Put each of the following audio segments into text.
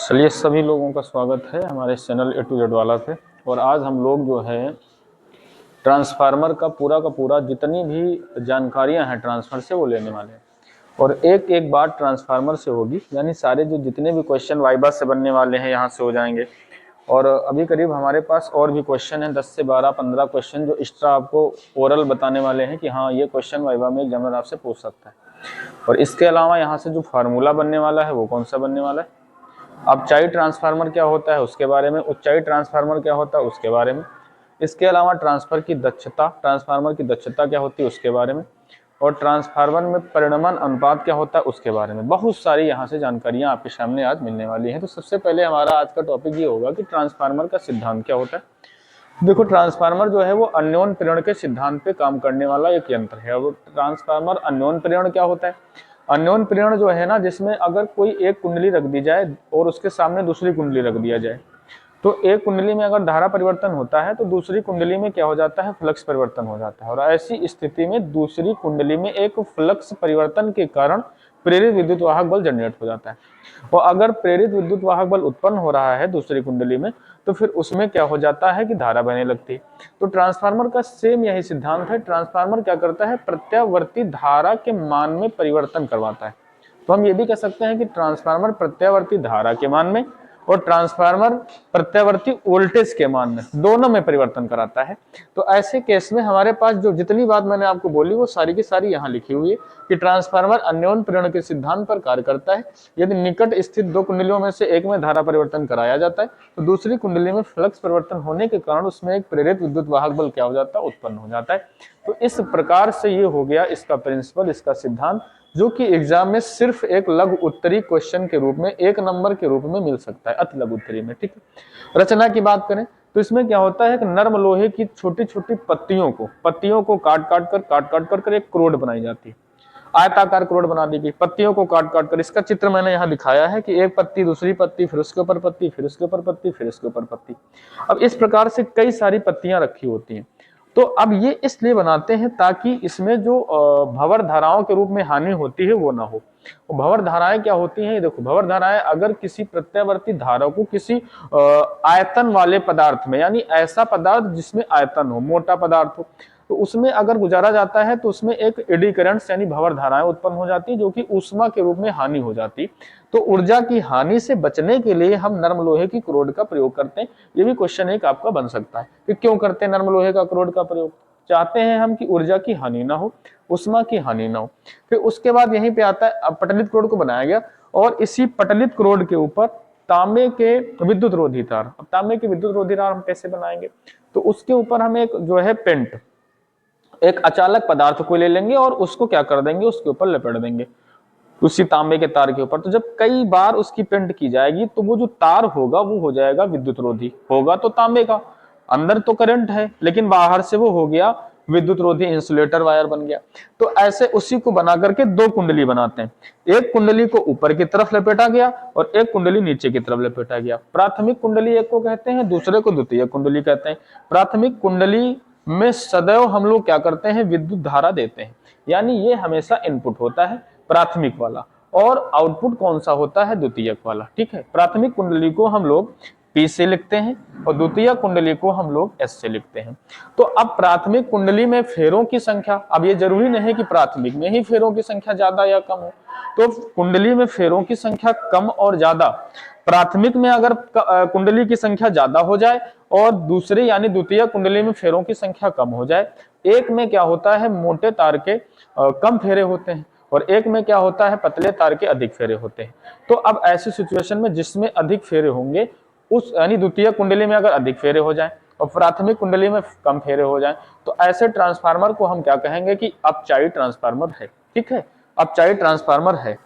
चलिए सभी लोगों का स्वागत है हमारे चैनल ए टू जेड वाला पे। और आज हम लोग जो है ट्रांसफार्मर का पूरा जितनी भी जानकारियां हैं ट्रांसफर से वो लेने वाले हैं और एक एक बात ट्रांसफार्मर से होगी, यानी सारे जो जितने भी क्वेश्चन वाइबा से बनने वाले हैं यहाँ से हो जाएंगे। और अभी करीब हमारे पास और भी क्वेश्चन हैं 10 से 12-15 क्वेश्चन जो एक्स्ट्रा आपको ओरल बताने वाले हैं कि हाँ ये क्वेश्चन वाइबा में एग्जामिनर आपसे पूछ सकता है। और इसके अलावा यहाँ से जो फार्मूला बनने वाला है वो कौन सा बनने वाला है, अपचाई ट्रांसफार्मर क्या होता है उसके बारे में, उच्चाई ट्रांसफार्मर क्या होता है उसके बारे में, इसके अलावा ट्रांसफार्मर की दक्षता क्या होती है उसके बारे में, और ट्रांसफार्मर में परिणमन अनुपात क्या होता है उसके बारे में। बहुत सारी यहाँ से जानकारियां आपके सामने आज मिलने वाली हैं। तो सबसे पहले हमारा आज का टॉपिक ये होगा कि ट्रांसफार्मर का सिद्धांत क्या होता है। देखो, ट्रांसफार्मर जो है वो अन्योन प्रेरण के सिद्धांत पे काम करने वाला एक यंत्र है। और ट्रांसफार्मर अन्योन प्रेरण क्या होता है, अन्योन प्रेरण जो है ना, जिसमें अगर कोई एक कुंडली रख दी जाए और उसके सामने दूसरी कुंडली रख दिया जाए, तो एक कुंडली में अगर धारा परिवर्तन होता है तो दूसरी कुंडली में क्या हो जाता है, फ्लक्स परिवर्तन हो जाता है। और ऐसी स्थिति में दूसरी कुंडली में एक फ्लक्स परिवर्तन के कारण प्रेरित विद्युत वाहक बल जनरेट हो जाता है। और अगर प्रेरित विद्युत वाहक बल उत्पन्न हो रहा है दूसरी कुंडली में, तो फिर उसमें क्या हो जाता है कि धारा बहने लगती है। तो ट्रांसफार्मर का सेम यही सिद्धांत है। ट्रांसफार्मर क्या करता है, प्रत्यावर्ती धारा के मान में परिवर्तन करवाता है। तो हम ये भी कह सकते हैं कि ट्रांसफार्मर प्रत्यावर्ती धारा के मान में और ट्रांसफार्मर प्रत्यावर्ती वोल्टेज के मान में, दोनों में परिवर्तन कराता है। तो ऐसे केस में हमारे पास जो जितनी बात मैंने आपको बोली वो सारी की सारी यहाँ लिखी हुई है कि ट्रांसफार्मर अन्योन प्रेरण के सिद्धांत पर कार्य करता है। यदि निकट स्थित दो कुंडलियों में से एक में धारा परिवर्तन कराया जाता है तो दूसरी कुंडली में फ्लक्स परिवर्तन होने के कारण उसमें एक प्रेरित विद्युत वाहक बल क्या हो जाता है, उत्पन्न हो जाता है। तो इस प्रकार से ये हो गया इसका प्रिंसिपल, इसका सिद्धांत, जो कि एग्जाम में सिर्फ एक लघु उत्तरी क्वेश्चन के रूप में 1 नंबर के रूप में मिल सकता है, अति लघु उत्तरी में। ठीक है। रचना की बात करें तो इसमें क्या होता है कि नर्म लोहे की छोटी छोटी पत्तियों को काट काट कर एक क्रोड बनाई जाती है, आयताकार क्रोड बना दी गई। पत्तियों को काट कर, इसका चित्र मैंने यहाँ दिखाया है कि एक पत्ती, दूसरी पत्ती, फिर उसके ऊपर पत्ती, फिर उसके ऊपर पत्ती, फिर उसके ऊपर पत्ती। अब इस प्रकार से कई सारी पत्तियां रखी होती हैं। तो अब ये इसलिए बनाते हैं ताकि इसमें जो भंवर धाराओं के रूप में हानि होती है वो ना हो। भंवर धाराएं क्या होती हैं, देखो, भंवर धाराएं अगर किसी प्रत्यावर्ती धारा को किसी आयतन वाले पदार्थ में, यानी ऐसा पदार्थ जिसमें आयतन हो, मोटा पदार्थ हो, तो उसमें अगर गुजारा जाता है तो उसमें एक एडी करंट्स यानी भंवर धाराएं उत्पन्न हो जाती है, जो कि ऊष्मा के रूप में हानि हो जाती। तो ऊर्जा की हानि से बचने के लिए हम नर्म लोहे की क्रोड का प्रयोग करते हैं। ये भी क्वेश्चन एक आपका बन सकता है कि क्यों करते हैं नर्म लोहे का क्रोड का प्रयोग। चाहते हैं हम कि ऊर्जा की हानि ना हो, उष्मा की हानि ना हो। फिर उसके बाद यहीं पे आता है, अब पटलित क्रोड को बनाया गया और इसी पटलित क्रोड के ऊपर तांबे के विद्युत रोधी तार। अब तांबे के विद्युत रोधी तार हम कैसे बनाएंगे, तो उसके ऊपर हम एक जो है पेंट, एक अचालक पदार्थ को ले लेंगे और उसको क्या कर देंगे, उसके ऊपर लपेट देंगे उसी तांबे के तार के ऊपर। तो जब कई बार उसकी पेंट की जाएगी तो वो जो तार होगा वो हो जाएगा विद्युत रोधी, होगा तो तांबे का, अंदर तो करंट है लेकिन बाहर से वो हो गया विद्युत रोधी, इंसुलेटर वायर बन गया। तो ऐसे उसी को बना करके दो कुंडली बनाते हैं। एक कुंडली को ऊपर की तरफ लपेटा गया और एक कुंडली नीचे की तरफ लपेटा गया। प्राथमिक कुंडली एक को कहते हैं, दूसरे को द्वितीय कुंडली कहते हैं। प्राथमिक कुंडली में सदैव हम लोग क्या करते हैं, विद्युत धारा देते हैं, यानी ये हमेशा इनपुट होता है प्राथमिक वाला, और आउटपुट कौन सा होता है, द्वितीयक वाला। ठीक है। प्राथमिक कुंडली को हम लोग P से लिखते हैं और द्वितीय कुंडली को हम लोग S से लिखते हैं। तो अब प्राथमिक कुंडली में फेरों की संख्या, अब ये जरूरी नहीं कि प्राथमिक में ही फेरों की संख्या ज्यादा या कम हो, तो कुंडली में फेरों की संख्या कम और ज्यादा, प्राथमिक में अगर कुंडली की संख्या ज्यादा हो जाए और दूसरे यानी द्वितीय कुंडली में फेरों की संख्या कम हो जाए, एक में क्या होता है, मोटे तार के कम फेरे होते हैं और एक में क्या होता है, पतले तार के अधिक फेरे होते हैं। तो अब ऐसी सिचुएशन में जिसमें अधिक फेरे होंगे उस, यानी द्वितीय कुंडली में अगर अधिक फेरे हो जाएं और प्राथमिक कुंडली में कम फेरे हो जाएं, तो ऐसे ट्रांसफार्मर को हम क्या कहेंगे कि अपचाई ट्रांसफार्मर है। ठीक है, अपचाई ट्रांसफार्मर है।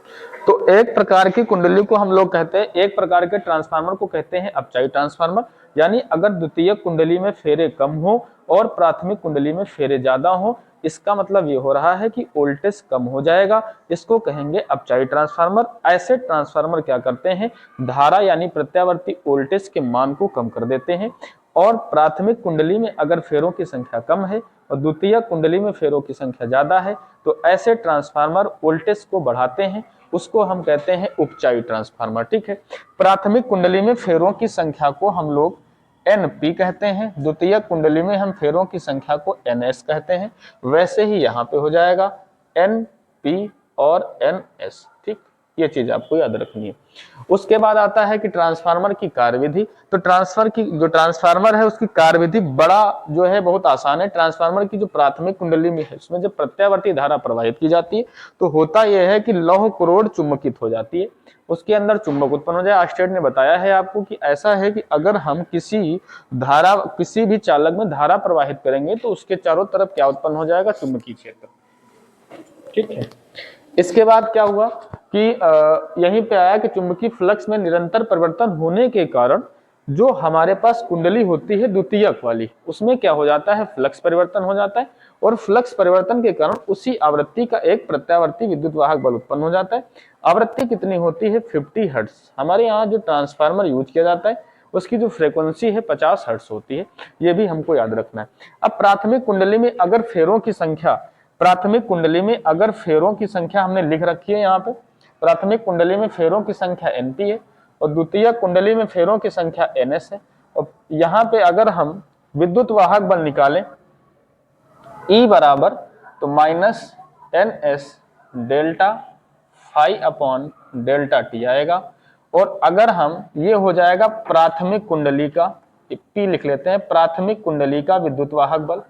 तो एक प्रकार की कुंडली को हम लोग कहते हैं, एक प्रकार के ट्रांसफार्मर को कहते हैं अपचाई ट्रांसफार्मर। यानी अगर द्वितीय कुंडली में फेरे कम हो और प्राथमिक कुंडली में फेरे ज्यादा हो, इसका मतलब ये हो रहा है कि वोल्टेज कम हो जाएगा, इसको कहेंगे अपचाई ट्रांसफार्मर। ऐसे ट्रांसफार्मर क्या करते हैं, धारा यानी प्रत्यावर्ती वोल्टेज के मान को कम कर देते हैं। और प्राथमिक कुंडली में अगर फेरों की संख्या कम है और द्वितीय कुंडली में फेरों की संख्या ज्यादा है, तो ऐसे ट्रांसफार्मर वोल्टेज को बढ़ाते हैं उसको हम कहते हैं उपचायी ट्रांसफार्मर। ठीक है, प्राथमिक कुंडली में फेरों की संख्या को हम लोग NP कहते हैं, द्वितीयक कुंडली में हम फेरों की संख्या को NS कहते हैं। वैसे ही यहाँ पे हो जाएगा NP और NS। ठीक, ये चीज आपको याद रखनी है। उसके बाद आता है कि ट्रांसफार्मर की कार्यविधि। तो ट्रांसफार्मर है उसकी कार्यविधि बड़ा जो है बहुत आसान है। ट्रांसफार्मर की जो प्राथमिक कुंडली में है उसमें जब प्रत्यावर्ती धारा प्रवाहित की जाती है तो होता यह है कि लौह करोड़ चुंबकित हो जाती है, उसके अंदर चुंबक उत्पन्न हो जाए। आर्स्टेड ने बताया है आपको कि ऐसा है कि अगर हम किसी भी चालक में धारा प्रवाहित करेंगे तो उसके चारों तरफ क्या उत्पन्न हो जाएगा, चुंबकीय क्षेत्र। ठीक है, इसके बाद क्या हुआ कि यहीं पे आया कि चुंबकीय फ्लक्स में निरंतर परिवर्तन होने के कारण जो हमारे पास कुंडली होती है द्वितीयक वाली, उसमें क्या हो जाता है, फ्लक्स परिवर्तन हो जाता है और फ्लक्स परिवर्तन के कारण उसी आवृत्ति का एक प्रत्यावर्ती विद्युत वाहक बल उत्पन्न हो जाता है। आवृत्ति कितनी होती है, 50 हर्ट्ज। हमारे यहाँ जो ट्रांसफार्मर यूज किया जाता है उसकी जो फ्रीक्वेंसी है 50 हर्ट्ज होती है, ये भी हमको याद रखना है। अब प्राथमिक कुंडली में अगर फेरों की संख्या, प्राथमिक कुंडली में अगर फेरों की संख्या हमने लिख रखी है यहाँ पे, प्राथमिक कुंडली में फेरों की संख्या NP है और द्वितीय कुंडली में फेरों की संख्या NS है। और यहाँ पे अगर हम विद्युत वाहक बल निकालें E बराबर तो minus NS delta phi upon delta T आएगा। और अगर हम ये हो जाएगा प्राथमिक कुंडली का, P लिख लेते हैं, प्राथमिक कुंडली का विद्युत वाहक बल,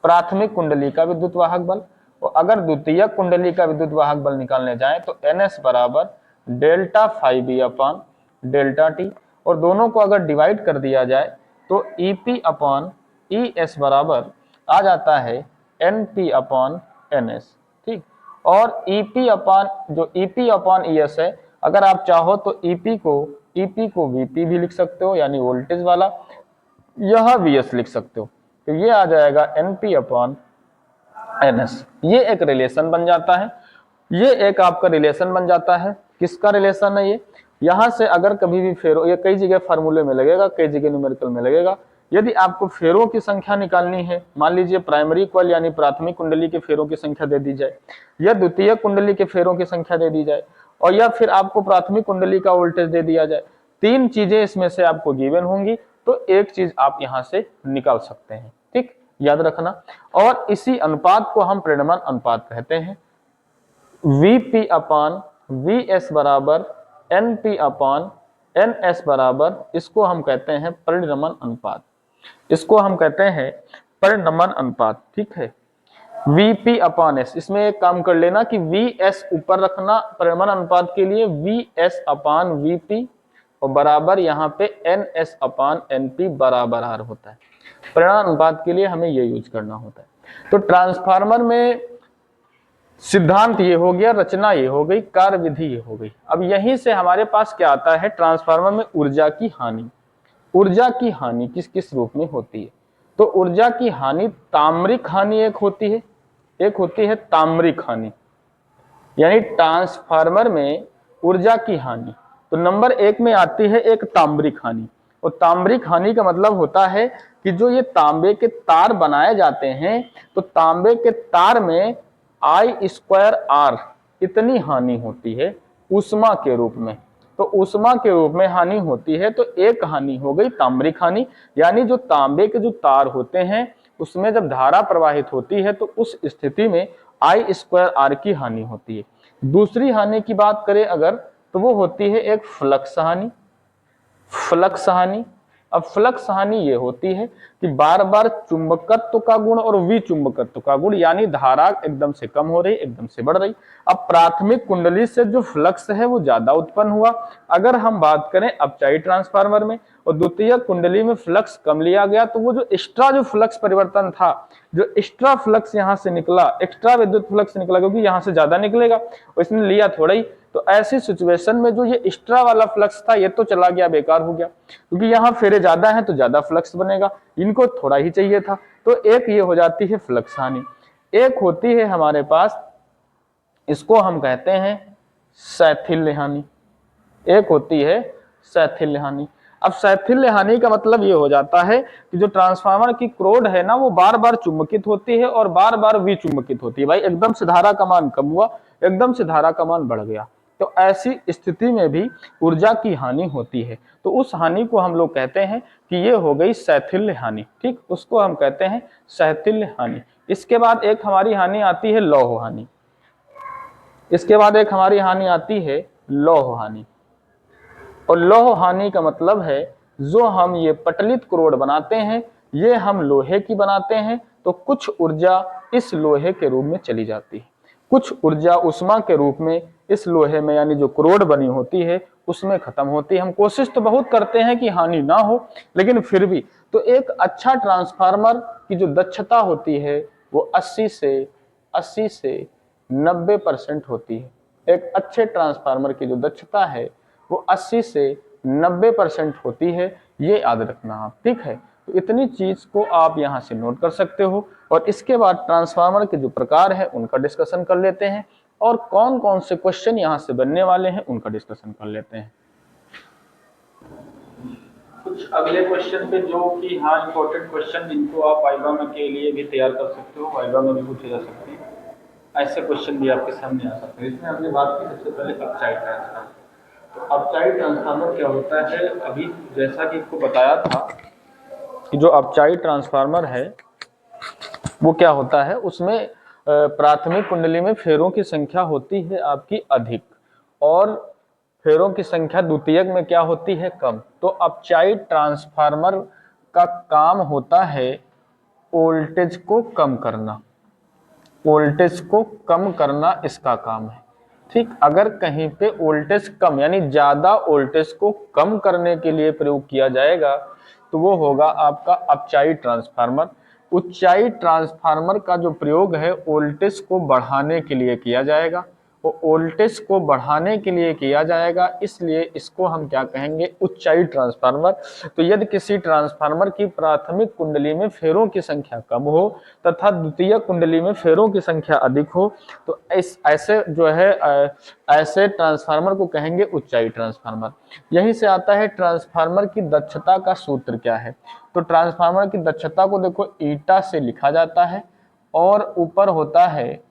प्राथमिक कुंडली का विद्युत वाहक बल। और अगर द्वितीय कुंडली का विद्युत वाहक बल निकालने जाएं तो NS बराबर delta phi B upon delta T। और दोनों को अगर डिवाइड कर दिया जाए तो EP अपॉन ES बराबर आ जाता है NP अपॉन NS। ठीक, और EP अपॉन ES है, अगर आप चाहो तो EP को VP भी लिख सकते हो यानी वोल्टेज वाला, यह VS लिख सकते हो, तो ये आ जाएगा NP अपॉन NS। ये एक रिलेशन बन जाता है, ये एक आपका रिलेशन बन जाता है। किसका रिलेशन है ये, यहां से अगर कभी भी फेरो, ये कई जगह फार्मूले में लगेगा, कई जगह न्यूमेरिकल में लगेगा। यदि आपको फेरों की संख्या निकालनी है, मान लीजिए प्राइमरी कॉइल यानी प्राथमिक कुंडली के फेरों की संख्या दे दी जाए या द्वितीय कुंडली के फेरों की संख्या दे दी जाए और या फिर आपको प्राथमिक कुंडली का वोल्टेज दे दिया जाए, तीन चीजें इसमें से आपको गिवन होंगी तो एक चीज आप यहां से निकाल सकते हैं। ठीक, याद रखना। और इसी अनुपात को हम परिणमन अनुपात कहते हैं। VP अपॉन VS बराबर NP अपॉन NS बराबर, इसको हम कहते हैं परिणमन अनुपात, इसको हम कहते हैं परिणमन अनुपात। ठीक है, VP अपॉन S, इसमें एक काम कर लेना कि VS ऊपर रखना परिणमन अनुपात के लिए, VS अपॉन VP और बराबर यहाँ पे NS अपॉन NP बराबर R होता है। परिणमन अनुपात के लिए हमें ये यूज करना होता है। तो ट्रांसफार्मर में सिद्धांत ये हो गया, रचना ये हो गई, कार्य विधि ये हो गई। अब यहीं से हमारे पास क्या आता है, ट्रांसफार्मर में ऊर्जा की हानि। ऊर्जा की हानि किस किस रूप में होती है, तो ऊर्जा की हानि ताम्रिक हानि एक होती है, एक होती है ताम्रिक हानि, यानी ट्रांसफार्मर में ऊर्जा की हानि तो नंबर 1 में आती है एक ताम्रिक हानि। और ताम्रिक हानि का मतलब होता है कि जो ये तांबे के तार बनाए जाते हैं तो तांबे के तार में I²R इतनी हानि होती है ऊष्मा के रूप में, तो ऊष्मा के रूप में हानि होती है। तो एक हानि हो गई ताम्रिक हानि, यानी जो तांबे के जो तार होते हैं उसमें जब धारा प्रवाहित होती है तो उस स्थिति में I²R की हानि होती है। दूसरी हानि की बात करें अगर तो वो होती है एक फ्लक्स हानि। फ्लक्स हानि, अब फ्लक्स हानि ये होती है कि बार बार चुंबकत्व का गुण और विचुंबकत्व का गुण, यानी धारा एकदम से कम हो रही, एकदम से बढ़ रही। अब प्राथमिक कुंडली से जो फ्लक्स है वो ज्यादा उत्पन्न हुआ अगर हम बात करें अपचायी ट्रांसफार्मर में, और द्वितीय कुंडली में फ्लक्स कम लिया गया तो वो जो एक्स्ट्रा जो फ्लक्स परिवर्तन था, जो एक्स्ट्रा फ्लक्स यहाँ से निकला, एक्स्ट्रा विद्युत फ्लक्स निकला, क्योंकि यहाँ से ज्यादा निकलेगा इसने लिया थोड़ा ही, तो ऐसी सिचुएशन में जो ये एक्स्ट्रा वाला फ्लक्स था ये तो चला गया, बेकार हो गया, क्योंकि यहाँ फेरे ज्यादा है तो ज्यादा फ्लक्स बनेगा, इनको थोड़ा ही चाहिए था। तो एक ये हो जाती है फ्लक्स हानि। एक होती है हमारे पास, इसको हम कहते हैं शैथिल्य हानि, एक होती है शैथिल्य हानि। अब शैथिल्य हानि का मतलब ये हो जाता है कि जो ट्रांसफार्मर की क्रोड है ना वो बार बार चुंबकित होती है और बार बार विचुंबकित होती है। भाई एकदम से धारा का मान कम हुआ, एकदम से धारा का मान बढ़ गया, तो ऐसी स्थिति में भी ऊर्जा की हानि होती है। तो उस हानि को हम लोग कहते हैं कि ये हो गई शैथिल्य हानि, ठीक, उसको हम कहते हैं शैथिल्य हानि। इसके बाद एक हमारी हानि आती है लौह हानि। इसके बाद एक हमारी हानि आती है लौह हानि। और लौह हानि का मतलब है जो हम ये पटलित क्रोड बनाते हैं, ये हम लोहे की बनाते हैं, तो कुछ ऊर्जा इस लोहे के रूप में चली जाती है, कुछ ऊर्जा उष्मा के रूप में इस लोहे में यानी जो क्रोड बनी होती है उसमें खत्म होती है। हम कोशिश तो बहुत करते हैं कि हानि ना हो, लेकिन फिर भी तो एक अच्छा ट्रांसफार्मर की जो दक्षता होती है वो 80 से 90% होती है। एक अच्छे ट्रांसफार्मर की जो दक्षता है वो 80 से 90% होती है, ये याद रखना आप, ठीक है। तो इतनी चीज को आप यहाँ से नोट कर सकते हो। और इसके बाद ट्रांसफार्मर के जो प्रकार है उनका डिस्कशन कर लेते हैं और कौन कौन से क्वेश्चन यहाँ से बनने वाले हैं उनका डिस्कशन कर लेते हैं। कुछ अगले क्वेश्चन पे जो कि हाँ इंपॉर्टेंट क्वेश्चन जिनको आप वाइवा में के लिए भी तैयार कर सकते हो, वाइवा में भी पूछे जा सकते हैं, ऐसे क्वेश्चन भी आपके सामने आ सकते हैं। इसमें हमने बात की सबसे पहले अपचाइड ट्रांसफार्मर। तो अपचाइड ट्रांसफार्मर क्या होता है, अभी जैसा कि आपको बताया था कि जो अपचाइड ट्रांसफार्मर है वो क्या होता है, उसमें प्राथमिक कुंडली में फेरों की संख्या होती है आपकी अधिक और फेरों की संख्या द्वितीयक में क्या होती है, कम। तो अपचाइड ट्रांसफार्मर का काम होता है वोल्टेज को कम करना, वोल्टेज को कम करना इसका काम है, ठीक। अगर कहीं पे वोल्टेज कम यानी ज्यादा वोल्टेज को कम करने के लिए प्रयोग किया जाएगा तो वो होगा आपका अपचाइड ट्रांसफार्मर। उच्चाई ट्रांसफार्मर का जो प्रयोग है वोल्टेज को बढ़ाने के लिए किया जाएगा, वो वोल्टेज को बढ़ाने के लिए किया जाएगा, इसलिए इसको हम क्या कहेंगे, उच्चाई ट्रांसफार्मर। तो यदि किसी ट्रांसफार्मर की प्राथमिक कुंडली में फेरों की संख्या कम हो तथा द्वितीय कुंडली में फेरों की संख्या अधिक हो तो ऐसे जो है ऐसे ट्रांसफार्मर को कहेंगे उच्चाई ट्रांसफार्मर। यहीं से आता है ट्रांसफार्मर की दक्षता का सूत्र क्या है। तो ट्रांसफार्मर की दक्षता को देखो ईटा से लिखा जाता है और ऊपर होता है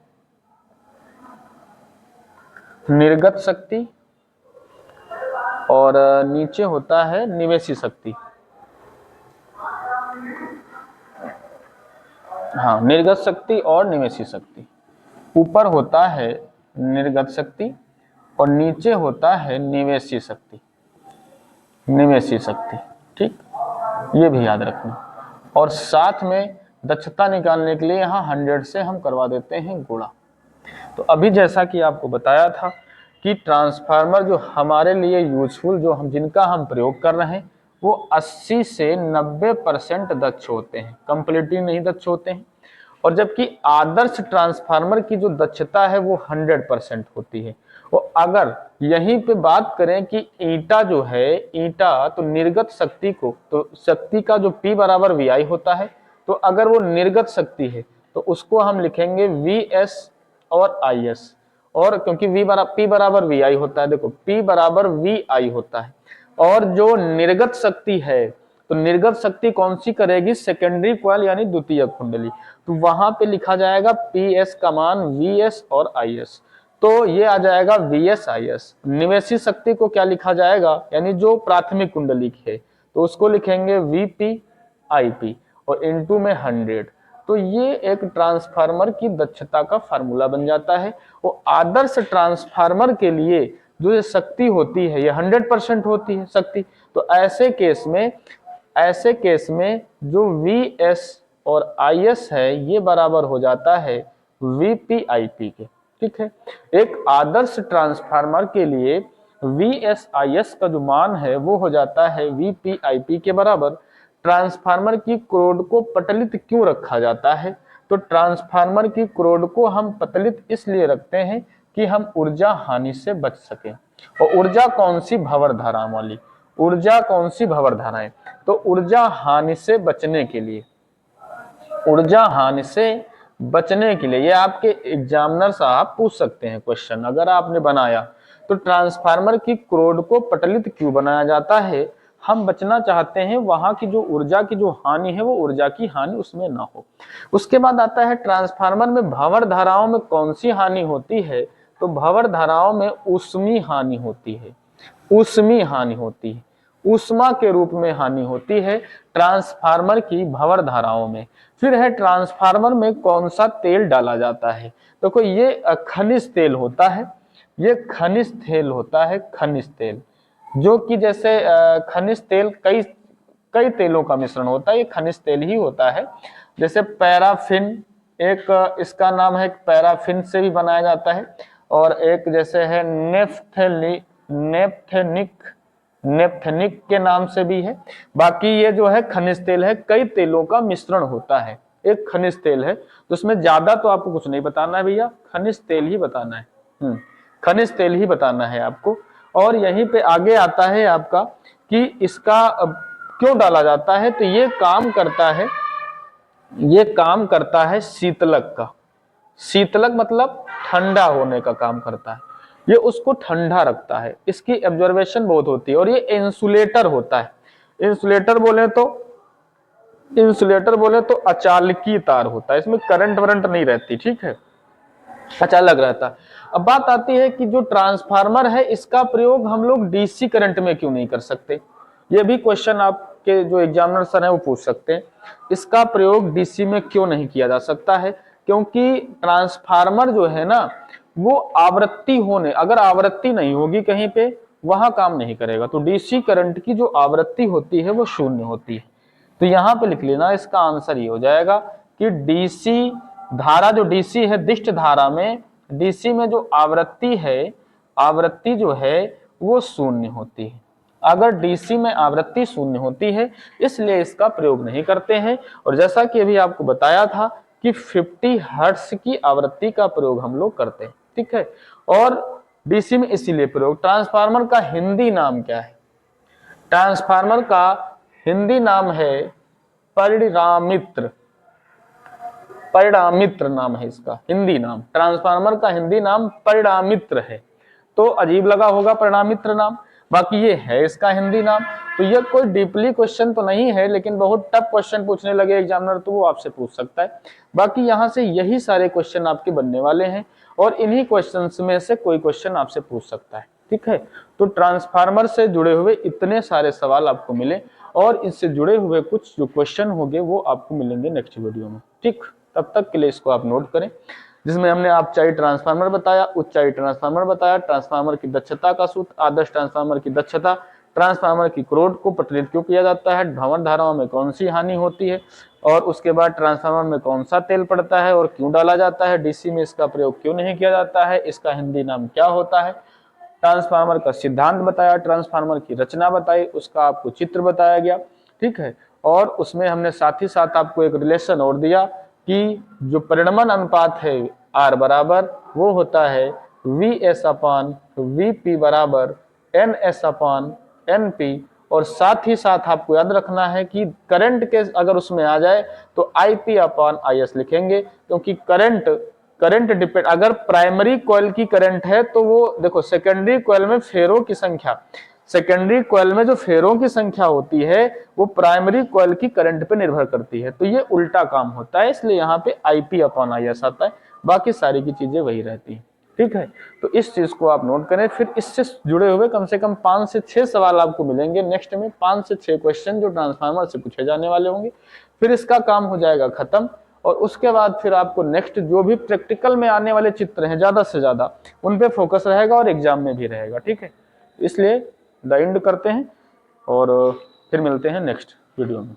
निर्गत शक्ति और नीचे होता है निवेशी शक्ति। हाँ, निर्गत शक्ति और निवेशी शक्ति। ऊपर होता है निर्गत शक्ति और नीचे होता है निवेशी शक्ति, निवेशी शक्ति, ठीक, ये भी याद रखना। और साथ में दक्षता निकालने के लिए यहाँ 100 से हम करवा देते हैं गुणा। तो अभी जैसा कि आपको बताया था कि ट्रांसफार्मर जो हमारे लिए यूजफुल जो हम जिनका हम प्रयोग कर रहे हैं वो 80 से 90% दक्ष होते हैं, कंप्लीटली नहीं दक्ष होते हैं। और जबकि आदर्श ट्रांसफार्मर की जो दक्षता है वो 100% होती है। वो अगर यहीं पे बात करें कि ईटा जो है, ईटा तो निर्गत शक्ति को, तो शक्ति का जो P बराबर VI होता है, तो अगर वो निर्गत शक्ति है तो उसको हम लिखेंगे VS और IS। और क्योंकि P बराबर VI होता है, देखो P बराबर VI होता है। और जो निर्गत शक्ति है तो निर्गत शक्ति कौन सी करेगी, सेकेंडरी कॉइल यानी द्वितीयक कुंडली, तो वहां पे लिखा जाएगा PS का मान VS और IS, तो ये आ जाएगा VS IS। निवेशी शक्ति को क्या लिखा जाएगा, यानी जो प्राथमिक कुंडली की है तो उसको लिखेंगे VP IP और इनटू में 100। तो ये एक ट्रांसफार्मर की दक्षता का फार्मूला बन जाता है। वो आदर्श ट्रांसफार्मर के लिए जो ये शक्ति होती है ये 100% होती है शक्ति। तो ऐसे केस में जो VS और IS है ये बराबर हो जाता है VP IP के, ठीक है। एक आदर्श ट्रांसफार्मर के लिए VS IS का जो मान है वो हो जाता है VP IP के बराबर। ट्रांसफार्मर की क्रोड को पटलित क्यों रखा जाता है, तो ट्रांसफार्मर की क्रोड को हम पतलित इसलिए रखते हैं कि हम ऊर्जा हानि से बच सकें। और ऊर्जा कौन सी, भंवर धारा वाली ऊर्जा, कौन सी भंवर धाराएं, तो ऊर्जा हानि से बचने के लिए, ऊर्जा हानि से बचने के लिए ये आपके एग्जामिनर साहब पूछ सकते हैं क्वेश्चन अगर आपने बनाया। तो ट्रांसफार्मर की क्रोड को पटलित क्यों बनाया जाता है, हम बचना चाहते हैं वहां की जो ऊर्जा की जो हानि है वो ऊर्जा की हानि उसमें ना हो। उसके बाद आता है ट्रांसफार्मर में भंवर धाराओं में कौन सी हानि होती है, तो भंवर धाराओं में ऊष्मी हानि होती है, ऊष्मी हानि होती है, ऊष्मा के रूप में हानि होती है ट्रांसफार्मर की भंवर धाराओं में। फिर है ट्रांसफार्मर में कौन सा तेल डाला जाता है? देखो ये खनिज तेल होता है, ये खनिज तेल होता है, खनिज तेल, जो कि जैसे खनिज तेल कई कई तेलों का मिश्रण होता है, ये खनिज तेल ही होता है। जैसे पैराफिन, एक इसका नाम है, पैराफिन से भी बनाया जाता है, और एक जैसे है नेफ्थेनिक, नेफ्थेनिक के नाम से भी है। बाकी ये जो है खनिज तेल है, कई तेलों का मिश्रण होता है, एक खनिज तेल है। तो उसमें ज्यादा तो आपको कुछ नहीं बताना है भैया, खनिज तेल ही बताना है, खनिज तेल ही बताना है आपको। और यहीं पे आगे आता है आपका कि इसका क्यों डाला जाता है, तो ये काम करता है, ये काम करता है शीतलक का। शीतलक मतलब ठंडा होने का काम करता है, ये उसको ठंडा रखता है, इसकी एब्जॉर्बेशन बहुत होती है। और ये इंसुलेटर होता है, इंसुलेटर बोले तो, इंसुलेटर बोले तो अचालकी तार होता है, इसमें करंट वरंट नहीं रहती, ठीक है, अचालक रहता है। अब बात आती है कि जो ट्रांसफार्मर है इसका प्रयोग हम लोग डीसी करंट में क्यों नहीं कर सकते? ये भी क्वेश्चन आपके जो एग्जामिनर सर है वो पूछ सकते हैं, इसका प्रयोग डीसी में क्यों नहीं किया जा सकता है? क्योंकि ट्रांसफार्मर जो है ना वो आवृत्ति होने, अगर आवृत्ति नहीं होगी कहीं पे वहां काम नहीं करेगा। तो डीसी करंट की जो आवृत्ति होती है वो शून्य होती है। तो यहां पे लिख लेना, इसका आंसर ये हो जाएगा कि डीसी धारा, जो डीसी है दिष्ट धारा में, डीसी में जो आवृत्ति है, आवृत्ति जो है वो शून्य होती है। अगर डीसी में आवृत्ति शून्य होती है इसलिए इसका प्रयोग नहीं करते हैं। और जैसा कि अभी आपको बताया था कि 50 हर्ट्ज की आवृत्ति का प्रयोग हम लोग करते हैं, ठीक है। और डीसी में इसीलिए प्रयोग। ट्रांसफार्मर का हिंदी नाम क्या है? ट्रांसफार्मर का हिंदी नाम है परिणामित्र, परिणामित्र नाम है इसका हिंदी नाम। ट्रांसफार्मर का हिंदी नाम परिणामित्र है। तो अजीब लगा होगा परिणामित्र नाम, बाकी ये है इसका हिंदी नाम। तो ये कोई डीपली क्वेश्चन तो नहीं है, लेकिन बहुत टफ क्वेश्चन पूछने लगे एग्जामिनर तो वो आपसे पूछ सकता है। बाकी यहाँ से यही सारे क्वेश्चन आपके बनने वाले हैं, और इन्हीं क्वेश्चंस में से कोई क्वेश्चन आपसे पूछ सकता है, ठीक है। तो ट्रांसफार्मर से जुड़े हुए इतने सारे सवाल आपको मिले, और इससे जुड़े हुए कुछ जो क्वेश्चन होंगे वो आपको मिलेंगे नेक्स्ट वीडियो में, ठीक। तब तक के लिए इसको आप नोट करें, जिसमें हमने अपचाई ट्रांसफार्मर बताया, उच्चाई ट्रांसफार्मर बताया, ट्रांसफार्मर की दक्षता का सूत्र, आदर्श ट्रांसफार्मर की दक्षता, ट्रांसफार्मर की क्रोध को प्रचलित क्यों किया जाता है, भंवर धाराओं में कौन सी हानि होती है, और उसके बाद ट्रांसफार्मर में कौन सा तेल पड़ता है और क्यों डाला जाता है, डीसी में इसका प्रयोग क्यों नहीं किया जाता है, इसका हिंदी नाम क्या होता है, ट्रांसफार्मर का सिद्धांत बताया, ट्रांसफार्मर की रचना बताई, उसका आपको चित्र बताया गया, ठीक है। और उसमें हमने साथ ही साथ आपको एक रिलेशन और दिया कि जो परिणमन अनुपात है आर बराबर वो होता है वी अपॉन वी पी बराबर N S upon N P. और साथ ही साथ आपको याद रखना है कि करंट के अगर उसमें आ जाए तो I P upon I S लिखेंगे, क्योंकि करंट डिपेंड, अगर प्राइमरी कॉइल की करंट है तो वो देखो सेकेंडरी कॉइल में फेरों की संख्या, सेकेंडरी कॉइल में जो फेरों की संख्या होती है वो प्राइमरी कॉइल की करंट पे निर्भर करती है, तो ये उल्टा काम होता है, इसलिए यहाँ पे आईपी अपॉन आई एस आता है, बाकी सारी की चीजें वही रहती है, ठीक है। तो इस चीज को आप नोट करें। फिर इससे जुड़े हुए कम से कम 5 से 6 सवाल आपको मिलेंगे नेक्स्ट में, 5 से 6 क्वेश्चन जो ट्रांसफार्मर से पूछे जाने वाले होंगे, फिर इसका काम हो जाएगा खत्म। और उसके बाद फिर आपको नेक्स्ट जो भी प्रैक्टिकल में आने वाले चित्र हैं ज्यादा से ज्यादा उन पे फोकस रहेगा और एग्जाम में भी रहेगा, ठीक है। इसलिए द एंड करते हैं और फिर मिलते हैं नेक्स्ट वीडियो में।